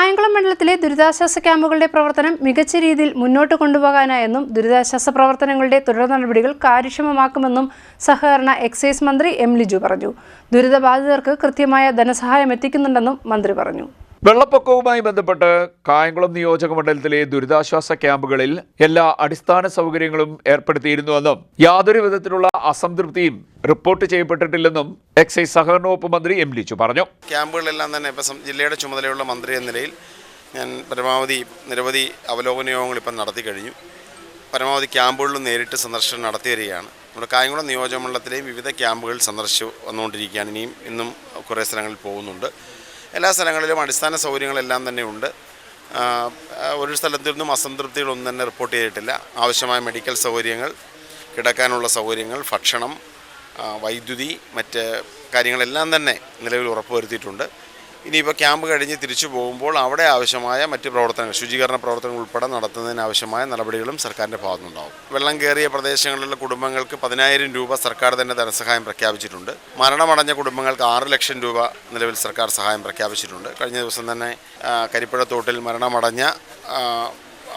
കായംകുളം മണ്ഡലത്തിലെ ദുരിതാശ്വാസ ക്യാമ്പുകളുടെ പ്രവർത്തനം മികച്ച രീതിയിൽ മുന്നോട്ട് കൊണ്ടുപോകാനായെന്നും ദുരിതാശ്വാസ പ്രവർത്തനങ്ങളുടെ തുടർ നടപടികൾ കാര്യക്ഷമമാക്കുമെന്നും സഹകരണ എക്സൈസ് മന്ത്രി എം ലിജു പറഞ്ഞു. ദുരിതബാധിതർക്ക് കൃത്യമായ ധനസഹായം എത്തിക്കുന്നുണ്ടെന്നും മന്ത്രി പറഞ്ഞു. വെള്ളപ്പൊക്കവുമായി ബന്ധപ്പെട്ട് കായംകുളം നിയോജക മണ്ഡലത്തിലെ ദുരിതാശ്വാസ ക്യാമ്പുകളിൽ എല്ലാ അടിസ്ഥാന സൗകര്യങ്ങളും ഏർപ്പെടുത്തിയിരുന്നുവെന്നും യാതൊരു വിധത്തിലുള്ള അസംതൃപ്തിയും റിപ്പോർട്ട് ചെയ്യപ്പെട്ടിട്ടില്ലെന്നും എക്സൈസ് സഹകരണ വകുപ്പ് മന്ത്രി എം ലിജു പറഞ്ഞു. ക്യാമ്പുകളെല്ലാം തന്നെ ഇപ്പം ജില്ലയുടെ ചുമതലയുള്ള മന്ത്രി എന്ന നിലയിൽ ഞാൻ നിരവധി അവലോകന യോഗങ്ങൾ ഇപ്പം നടത്തി കഴിഞ്ഞു. പരമാവധി ക്യാമ്പുകളിലും നേരിട്ട് സന്ദർശനം നടത്തി വരികയാണ്. നമ്മുടെ കായംകുളം നിയോജക മണ്ഡലത്തിലെയും വിവിധ ക്യാമ്പുകൾ സന്ദർശിച്ചു വന്നുകൊണ്ടിരിക്കുകയാണ്. ഇന്നും കുറേ സ്ഥലങ്ങളിൽ പോകുന്നുണ്ട്. എല്ലാ സ്ഥലങ്ങളിലും അടിസ്ഥാന സൗകര്യങ്ങളെല്ലാം തന്നെ ഉണ്ട്. ഒരു സ്ഥലത്തു നിന്നും അസംതൃപ്തികളൊന്നും തന്നെ റിപ്പോർട്ട് ചെയ്തിട്ടില്ല. ആവശ്യമായ മെഡിക്കൽ സൗകര്യങ്ങൾ, കിടക്കാനുള്ള സൗകര്യങ്ങൾ, ഭക്ഷണം, വൈദ്യുതി, മറ്റ് കാര്യങ്ങളെല്ലാം തന്നെ നിലവിൽ ഉറപ്പുവരുത്തിയിട്ടുണ്ട്. ഇനിയിപ്പോൾ ക്യാമ്പ് കഴിഞ്ഞ് തിരിച്ചു പോകുമ്പോൾ അവിടെ ആവശ്യമായ മറ്റ് പ്രവർത്തനങ്ങൾ, ശുചീകരണ പ്രവർത്തനങ്ങൾ ഉൾപ്പെടെ നടത്തുന്നതിനാവശ്യമായ നടപടികളും സർക്കാരിൻ്റെ ഭാഗത്തുനിന്നുണ്ടാവും. വെള്ളം കയറിയ പ്രദേശങ്ങളിലുള്ള കുടുംബങ്ങൾക്ക് 10,000 രൂപ സർക്കാർ തന്നെ ധനസഹായം പ്രഖ്യാപിച്ചിട്ടുണ്ട്. മരണമടഞ്ഞ കുടുംബങ്ങൾക്ക് 6 ലക്ഷം രൂപ നിലവിൽ സർക്കാർ സഹായം പ്രഖ്യാപിച്ചിട്ടുണ്ട്. കഴിഞ്ഞ ദിവസം തന്നെ കരിപ്പുഴത്തോട്ടിൽ മരണമടഞ്ഞ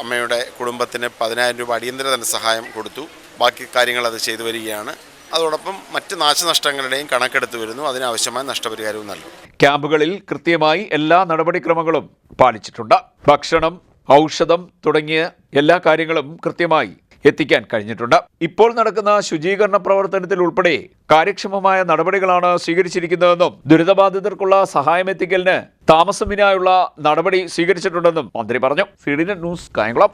അമ്മയുടെ കുടുംബത്തിന് 10,000 രൂപ അടിയന്തര ധനസഹായം കൊടുത്തു. ബാക്കി കാര്യങ്ങൾ അത് ചെയ്തു വരികയാണ്. അതോടൊപ്പം മറ്റ് നാശനഷ്ടങ്ങളുടെയും കണക്കെടുത്ത് വരുന്നു. അതിനാവശ്യമായ നഷ്ടപരിഹാരവും നൽകും. ക്യാമ്പുകളിൽ കൃത്യമായി എല്ലാ നടപടിക്രമങ്ങളും പാലിച്ചിട്ടുണ്ട്. ഭക്ഷണം, ഔഷധം തുടങ്ങിയ എല്ലാ കാര്യങ്ങളും കൃത്യമായി എത്തിക്കാൻ കഴിഞ്ഞിട്ടുണ്ട്. ഇപ്പോൾ നടക്കുന്ന ശുചീകരണ പ്രവർത്തനത്തിൽ ഉൾപ്പെടെ കാര്യക്ഷമമായ നടപടികളാണ് സ്വീകരിച്ചിരിക്കുന്നതെന്നും ദുരിതബാധിതർക്കുള്ള സഹായം എത്തിക്കലിന് താമസമിനായുള്ള നടപടി സ്വീകരിച്ചിട്ടുണ്ടെന്നും മന്ത്രി പറഞ്ഞു. CDNet news, Kayamkulam.